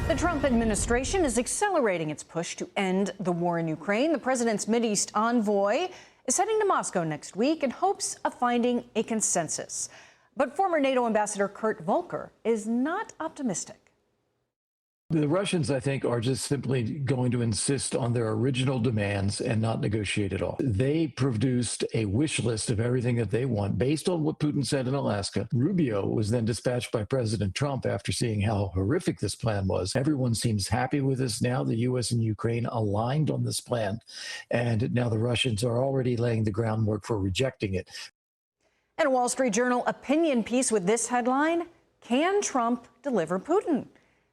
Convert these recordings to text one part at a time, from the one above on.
The Trump administration is accelerating its push to end the war in Ukraine. The president's Mideast envoy is heading to Moscow next week in hopes of finding a consensus. But former NATO Ambassador Kurt Volker is not optimistic. The Russians, I think, are just simply going to insist on their original demands and not negotiate at all. They produced a wish list of everything that they want based on what Putin said in Alaska. Rubio was then dispatched by President Trump after seeing how horrific this plan was. Everyone seems happy with this now. The U.S. and Ukraine aligned on this plan, and now the Russians are already laying the groundwork for rejecting it. And a Wall Street Journal opinion piece with this headline: Can Trump deliver Putin?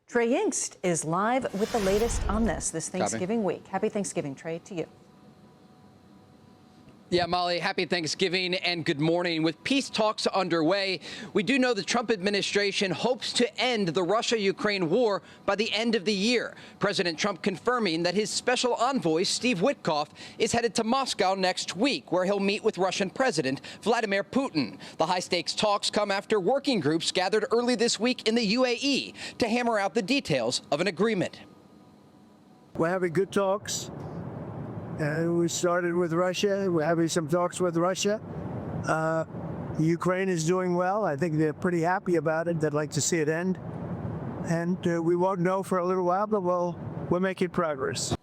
Trey Yingst is live with the latest on this Thanksgiving week. Happy Thanksgiving, Trey, to you. Yeah, Molly, happy Thanksgiving and good morning. With peace talks underway, we do know the Trump administration hopes to end the Russia-Ukraine war by the end of the year. President Trump confirming that his special envoy, Steve Witkoff, is headed to Moscow next week, where he'll meet with Russian President Vladimir Putin. The high-stakes talks come after working groups gathered early this week in the UAE to hammer out the details of an agreement. We're having good talks. We started with Russia. We're having some talks with Russia. Ukraine is doing well. I think they're pretty happy about it. They'd like to see it end. And we won't know for a little while, but we're making progress.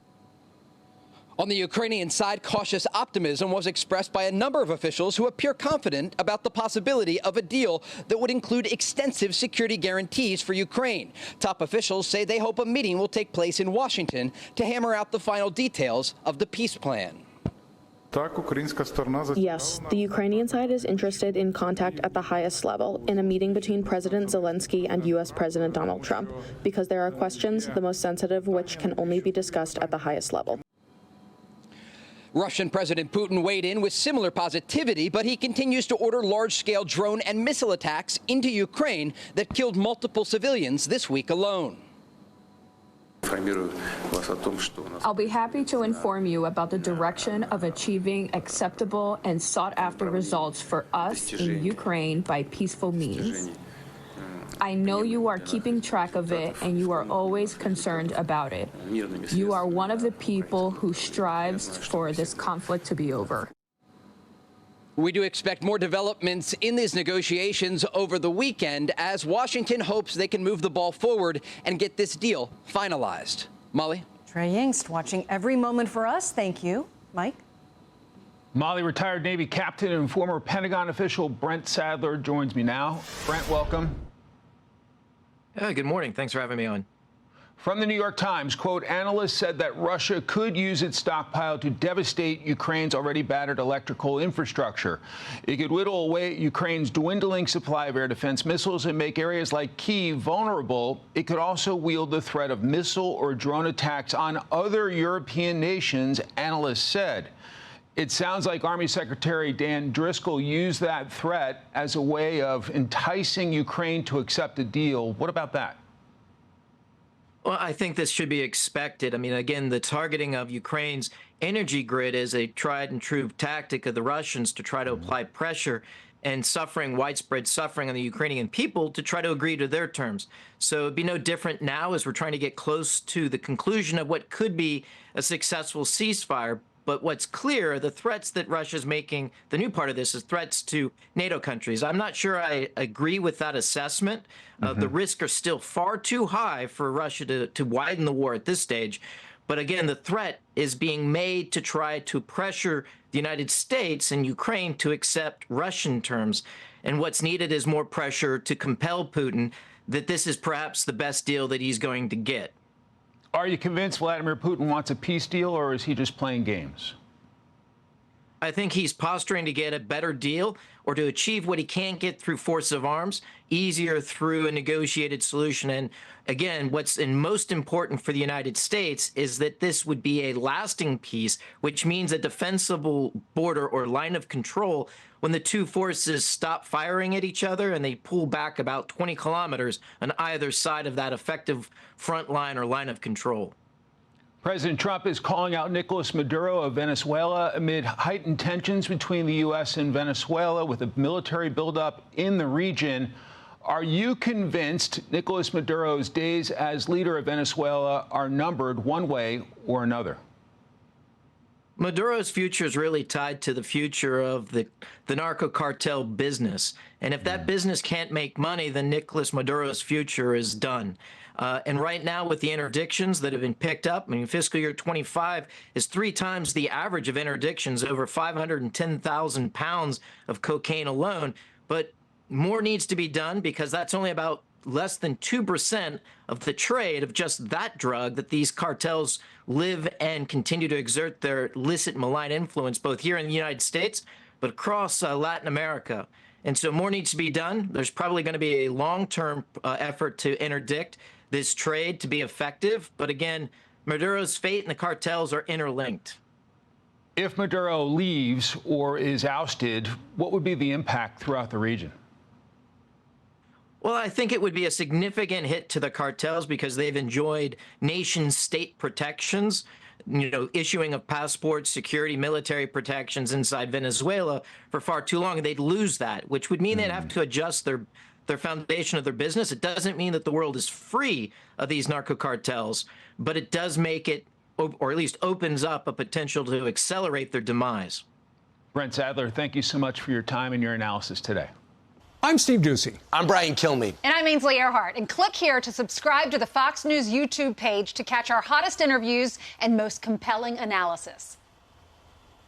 On the Ukrainian side, cautious optimism was expressed by a number of officials who appear confident about the possibility of a deal that would include extensive security guarantees for Ukraine. Top officials say they hope a meeting will take place in Washington to hammer out the final details of the peace plan. Yes, the Ukrainian side is interested in contact at the highest level in a meeting between President Zelensky and U.S. President Donald Trump, because there are questions, the most sensitive, which can only be discussed at the highest level. Russian President Putin weighed in with similar positivity, but he continues to order large-scale drone and missile attacks into Ukraine that killed multiple civilians this week alone. I'll be happy to inform you about the direction of achieving acceptable and sought-after results for us in Ukraine by peaceful means. I know you are keeping track of it, and you are always concerned about it. You are one of the people who strives for this conflict to be over. We do expect more developments in these negotiations over the weekend as Washington hopes they can move the ball forward and get this deal finalized. Molly? Trey Yingst watching every moment for us. Thank you. Mike? Molly, retired Navy captain and former Pentagon official Brent Sadler joins me now. Brent, welcome. Good morning. Thanks for having me on. From the New York Times, quote, analysts said that Russia could use its stockpile to devastate Ukraine's already battered electrical infrastructure. It could whittle away Ukraine's dwindling supply of air defense missiles and make areas like Kyiv vulnerable. It could also wield the threat of missile or drone attacks on other European nations, analysts said. It sounds like Army Secretary Dan Driscoll used that threat as a way of enticing Ukraine to accept a deal. What about that? Well, I think this should be expected. I mean, again, the targeting of Ukraine's energy grid is a tried and true tactic of the Russians to try to apply pressure and widespread suffering on the Ukrainian people to try to agree to their terms. So it'd be no different now as we're trying to get close to the conclusion of what could be a successful ceasefire. But what's clear, the threats that Russia's making, the new part of this is threats to NATO countries. I'm not sure I agree with that assessment. The risks are still far too high for Russia to widen the war at this stage. But again, the threat is being made to try to pressure the United States and Ukraine to accept Russian terms. And what's needed is more pressure to compel Putin that this is perhaps the best deal that he's going to get. Are you convinced Vladimir Putin wants a peace deal, or is he just playing games? I think he's posturing to get a better deal or to achieve what he can't get through force of arms, easier through a negotiated solution. And again, what's most important for the United States is that this would be a lasting peace, which means a defensible border or line of control when the two forces stop firing at each other and they pull back about 20 kilometers on either side of that effective front line or line of control. President Trump is calling out Nicolas Maduro of Venezuela amid heightened tensions between the U.S. and Venezuela with a military buildup in the region. Are you convinced Nicolas Maduro's days as leader of Venezuela are numbered one way or another? Maduro's future is really tied to the future of the narco cartel business. And if that business can't make money, then Nicolas Maduro's future is done. And right now, with the interdictions that have been picked up, I mean, fiscal year 25 is 3 times the average of interdictions, over 510,000 pounds of cocaine alone. But more needs to be done because that's only about less than 2% of the trade of just that drug that these cartels live and continue to exert their illicit malign influence, both here in the United States, but across Latin America. And so more needs to be done. There's probably going to be a long-term effort to interdict this trade to be effective. But again, Maduro's fate and the cartels are interlinked. If Maduro leaves or is ousted, what would be the impact throughout the region? Well, I think it would be a significant hit to the cartels because they've enjoyed nation-state protections, you know, issuing of passports, security, military protections inside Venezuela for far too long. And they'd lose that, which would mean they'd have to adjust their foundation of their business. It doesn't mean that the world is free of these narco cartels, but it does make it, or at least opens up a potential to accelerate their demise. Brent Sadler, thank you so much for your time and your analysis today. I'm Steve Doocy. I'm Brian Kilmeade. And I'm Ainsley Earhart. And click here to subscribe to the Fox News YouTube page to catch our hottest interviews and most compelling analysis.